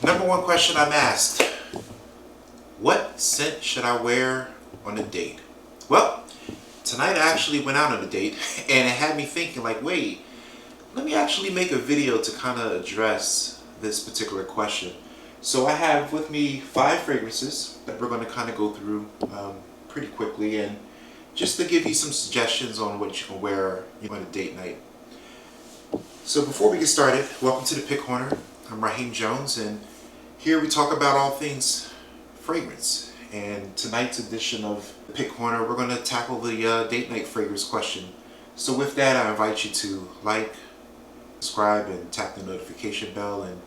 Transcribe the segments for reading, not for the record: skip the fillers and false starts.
Number one question I'm asked, what scent should I wear on a date? Well, tonight I actually went out on a date and it had me thinking like, wait, let me actually make a video to kind of address this particular question. So I have with me 5 fragrances that we're going to kind of go through pretty quickly, and just to give you some suggestions on what you can wear on a date night. So before we get started, welcome to the Pick Corner. I'm Raheem Jones, and here we talk about all things fragrance. And tonight's edition of the Pick Corner, we're going to tackle the date night fragrance question. So with that, I invite you to like, subscribe, and tap the notification bell, and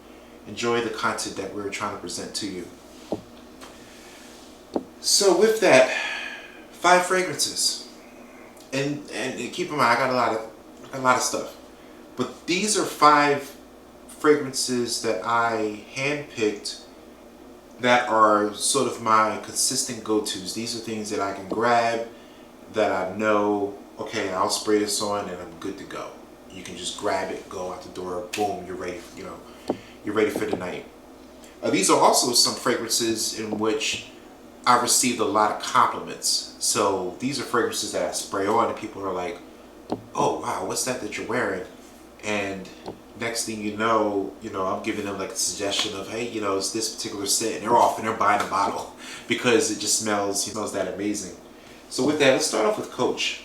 enjoy the content that we're trying to present to you. So with that, 5 fragrances, and keep in mind, I got a lot of stuff, but these are 5 fragrances that I handpicked that are sort of my consistent go-tos. These are things that I can grab, that I know, okay, I'll spray this on and I'm good to go. You can just grab it, go out the door, boom, you're ready. You're ready for the night. These are also some fragrances in which I received a lot of compliments. So these are fragrances that I spray on and people are like, oh wow, what's that you're wearing? And next thing you know, I'm giving them like a suggestion of, hey, it's this particular scent, and they're off and they're buying a bottle because it just smells that amazing. So with that, let's start off with Coach.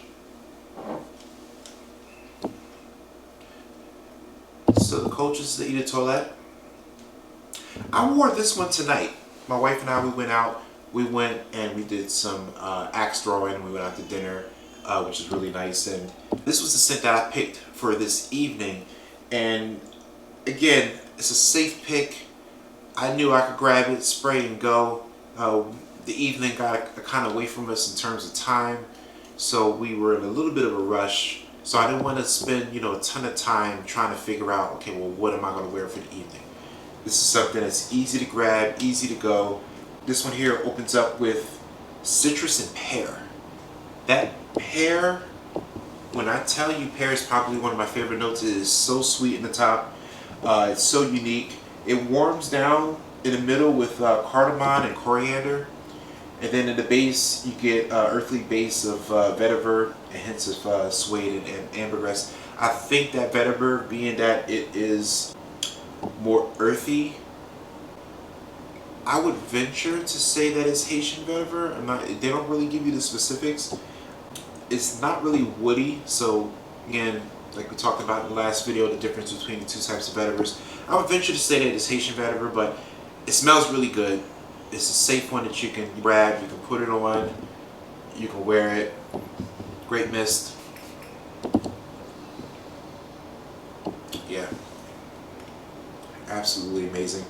So the Coach is the Eau de Toilette. I wore this one tonight. My wife and I, we went out. We went and we did some axe throwing. We went out to dinner, which is really nice. And this was the scent that I picked for this evening. And again, it's a safe pick. I knew I could grab it, spray and go. The evening got kind of away from us in terms of time, so we were in a little bit of a rush. So I didn't want to spend a ton of time trying to figure out, okay, well, what am I going to wear for the evening? This is something that's easy to grab, easy to go. This one here opens up with citrus and pear. That pear, when I tell you pear is probably one of my favorite notes, it is so sweet in the top. It's so unique. It warms down in the middle with cardamom and coriander. And then in the base, you get earthly base of vetiver and hints of suede and ambergris. I think that vetiver, being that it is more earthy, I would venture to say that it's Haitian vetiver. They don't really give you the specifics. It's not really woody, so again, like we talked about in the last video, the difference between the 2 types of vetivers. I would venture to say that it's Haitian vetiver, but it smells really good. It's a safe one that you can grab, you can put it on, you can wear it. Great mist. Yeah. Absolutely amazing.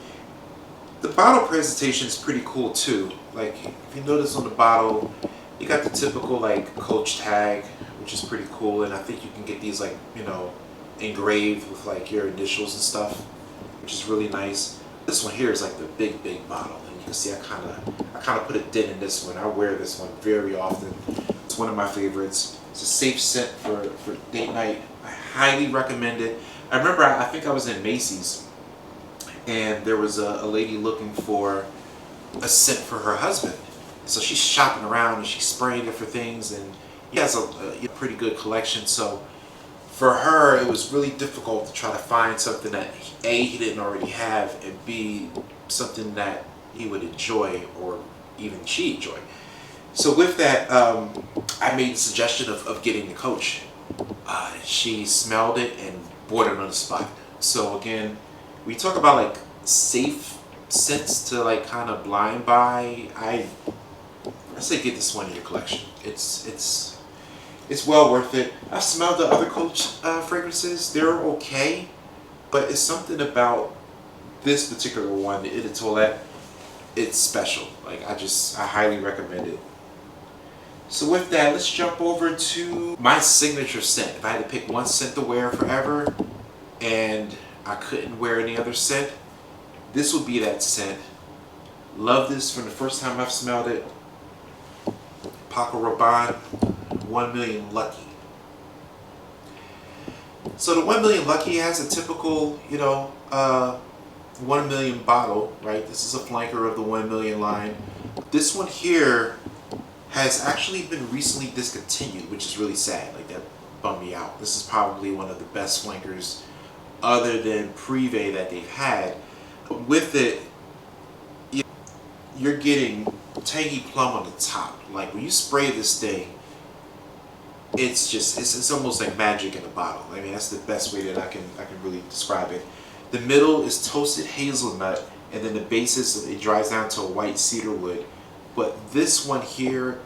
The bottle presentation is pretty cool too. Like, if you notice on the bottle, you got the typical like Coach tag, which is pretty cool, and I think you can get these like, engraved with like your initials and stuff, which is really nice. This one here is like the big bottle, and you can see I kind of put a dent in this one. I wear this one very often. It's one of my favorites. It's a safe scent for date night. I highly recommend it. I remember I think I was in Macy's, and there was a lady looking for a scent for her husband. So she's shopping around and she's spraying different things, and he has a pretty good collection. So for her, it was really difficult to try to find something that A, he didn't already have, and B, something that he would enjoy or even she enjoy. So with that, I made the suggestion of getting the Coach. She smelled it and bought it on the spot. So again, we talk about like safe scents to like kind of blind buy. I say get this one in your collection. It's well worth it. I've smelled the other Coach fragrances. They're okay, but it's something about this particular one, the Eau de Toilette. It's special. Like I highly recommend it. So with that, let's jump over to my signature scent. If I had to pick one scent to wear forever, and I couldn't wear any other scent, this would be that scent. Love this from the first time I've smelled it. Paco Rabanne 1 Million Lucky. So the 1 Million Lucky has a typical, 1 million bottle, right? This is a flanker of the 1 million line. This one here has actually been recently discontinued, which is really sad. Like, that bummed me out. This is probably one of the best flankers other than Privé that they've had. With it, you're getting tangy plum on the top. Like, when you spray this thing, it's just it's almost like magic in a bottle. I mean, that's the best way that I can really describe it. The middle is toasted hazelnut, and then the basis, it dries down to a white cedar wood. But this one here,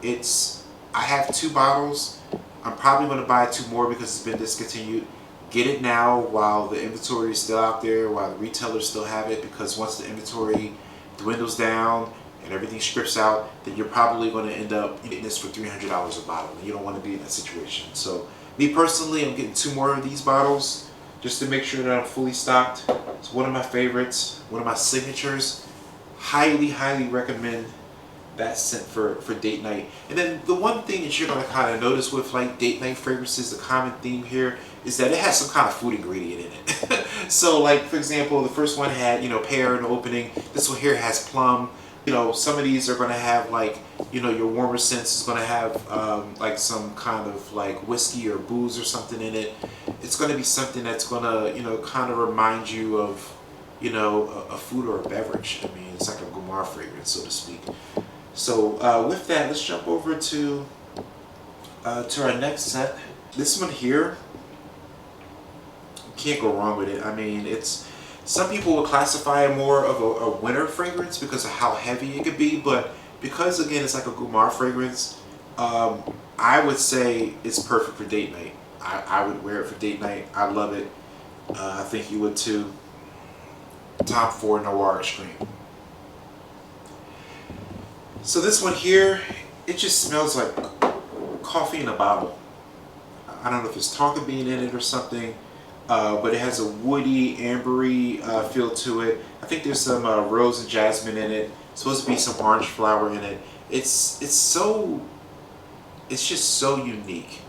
I have 2 bottles. I'm probably going to buy 2 more because it's been discontinued. Get it now while the inventory is still out there, while the retailers still have it, because once the inventory dwindles down and everything strips out, then you're probably going to end up getting this for $300 a bottle, and you don't want to be in that situation. So me personally, I'm getting 2 more of these bottles just to make sure that I'm fully stocked. It's one of my favorites, one of my signatures. Highly, highly recommend that scent for date night. And then the one thing that you're going to kind of notice with like date night fragrances, the common theme here is that it has some kind of food ingredient in it. So like, for example, the first one had, pear in the opening. This one here has plum. Some of these are going to have like, your warmer scents is going to have like some kind of like whiskey or booze or something in it. It's going to be something that's going to, kind of remind you of, a food or a beverage. I mean, it's like a gourmand fragrance, so to speak. So with that, let's jump over to our next scent. This one here, you can't go wrong with it. I mean, some people will classify it more of a winter fragrance because of how heavy it could be, but because again it's like a gourmand fragrance, I would say it's perfect for date night. I would wear it for date night. I love it. I think you would too. Tom Ford Noir Extreme. So this one here, it just smells like coffee in a bottle. I don't know if it's tonka bean in it or something, but it has a woody, ambery feel to it. I think there's some rose and jasmine in it. It's supposed to be some orange flower in it. It's just so unique.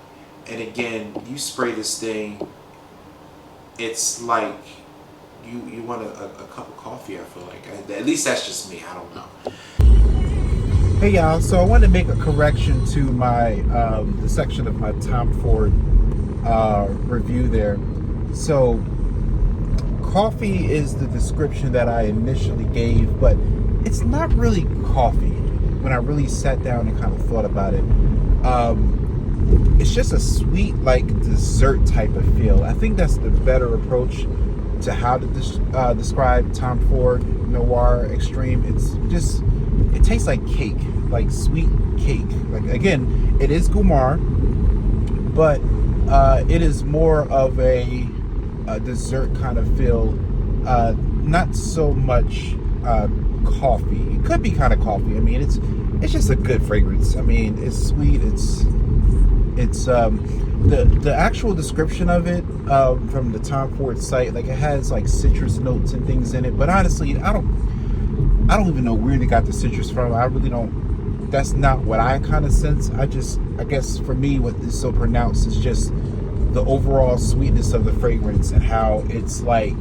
And again, you spray this thing, it's like you want a cup of coffee. I feel like, at least that's just me. I don't know. Hey y'all, so I wanted to make a correction to my the section of my Tom Ford review there. So coffee is the description that I initially gave, but it's not really coffee when I really sat down and kind of thought about it. It's just a sweet, like, dessert type of feel. I think that's the better approach to how to describe Tom Ford Noir Extreme. It tastes like cake, like sweet cake. Like, again, it is gourmand, but it is more of a dessert kind of feel. Not so much coffee. It could be kind of coffee. I mean, it's just a good fragrance. I mean, it's sweet. It's the actual description of it from the Tom Ford site, like, it has like citrus notes and things in it, but honestly I don't even know where they got the citrus from. I really don't. That's not what I kind of sense. I guess for me, what is so pronounced is just the overall sweetness of the fragrance and how it's like,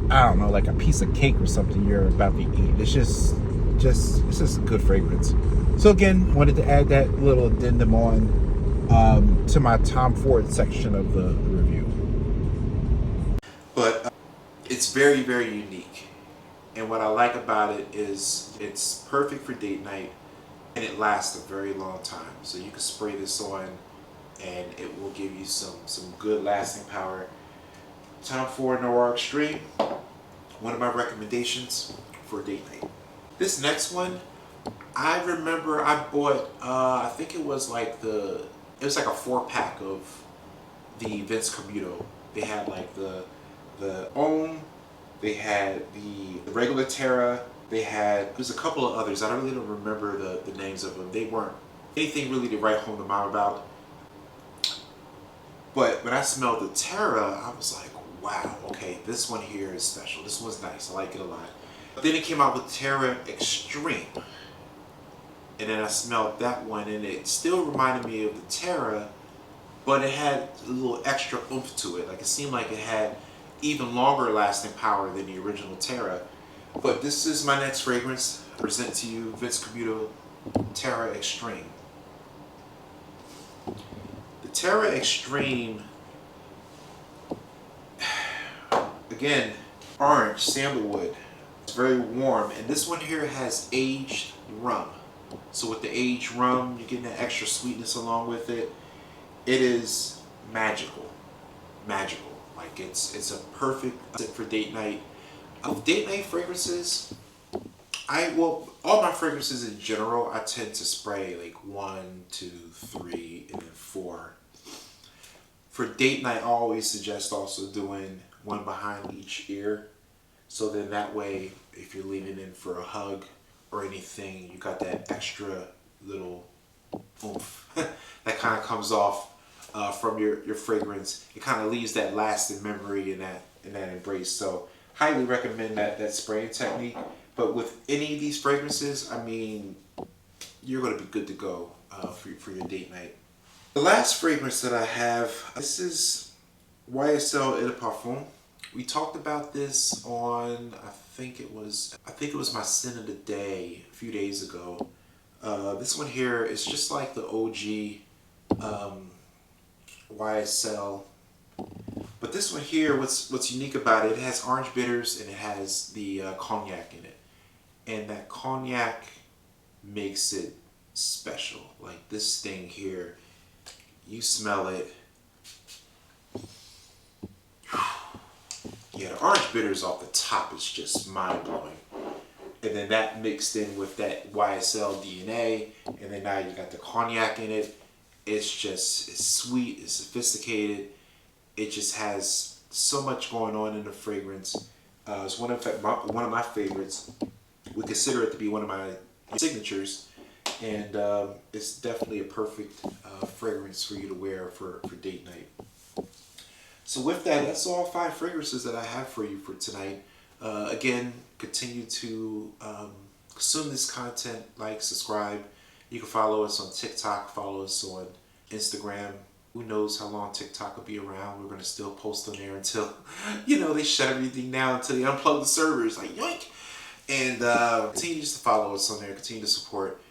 I don't know, like a piece of cake or something you're about to eat. It's just a good fragrance. So again, wanted to add that little addendum on to my Tom Ford section of the review. But it's very, very unique. And what I like about it is it's perfect for date night, and it lasts a very long time. So you can spray this on and it will give you some good lasting power. Tom Ford Noir Extreme, one of my recommendations for date night. This next one, I remember I bought, I think it was like a 4-pack of the Vince Camuto. They had like the Om, they had the regular Terra, there's a couple of others. I really don't remember the names of them. They weren't anything really to write home to mom about. But when I smelled the Terra, I was like, wow, okay, this one here is special. This one's nice. I like it a lot. But then it came out with Terra Extreme. And then I smelled that one, and it still reminded me of the Terra, but it had a little extra oomph to it. Like, it seemed like it had even longer lasting power than the original Terra. But this is my next fragrance. I present to you Vince Camuto Terra Extreme. The Terra Extreme, again, orange, sandalwood. It's very warm, and this one here has aged rum. So with the aged rum, you're getting that extra sweetness along with it. It is magical, magical. Like it's a perfect fit for date night. Of date night fragrances, all my fragrances in general, I tend to spray like 1, 2, 3, and then 4. For date night, I always suggest also doing one behind each ear. So then that way, if you're leaning in for a hug or anything, you got that extra little oomph that kind of comes off from your fragrance. It kind of leaves that lasting memory in that embrace. So highly recommend that spraying technique. But with any of these fragrances, I mean, you're going to be good to go for your date night. The last fragrance that I have, this is YSL Eau de Parfum. We talked about this on, I think it was my Scent of the Day a few days ago. This one here is just like the OG YSL. But this one here, what's unique about it, it has orange bitters and it has the cognac in it. And that cognac makes it special. Like this thing here, you smell it. Yeah, the orange bitters off the top is just mind-blowing. And then that mixed in with that YSL DNA, and then now you got the cognac in it. It's sweet, it's sophisticated. It just has so much going on in the fragrance. It's one of my favorites. We consider it to be one of my signatures, and it's definitely a perfect fragrance for you to wear for date night. So with that, that's all 5 fragrances that I have for you for tonight. Again, continue to consume this content, like, subscribe. You can follow us on TikTok, follow us on Instagram. Who knows how long TikTok will be around. We're going to still post on there until, they shut everything down, until they unplug the servers, like yoink. And continue just to follow us on there, continue to support.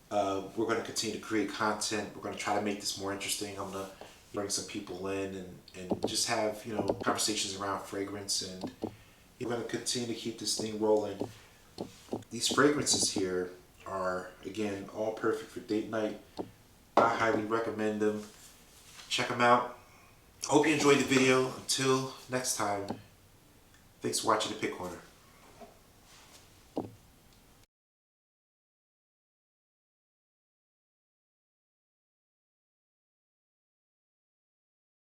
We're going to continue to create content. We're going to try to make this more interesting. I'm going to bring some people in and just have, conversations around fragrance, and we're going to continue to keep this thing rolling. These fragrances here are, again, all perfect for date night. I highly recommend them. Check them out. Hope you enjoyed the video. Until next time, thanks for watching The Pick Corner.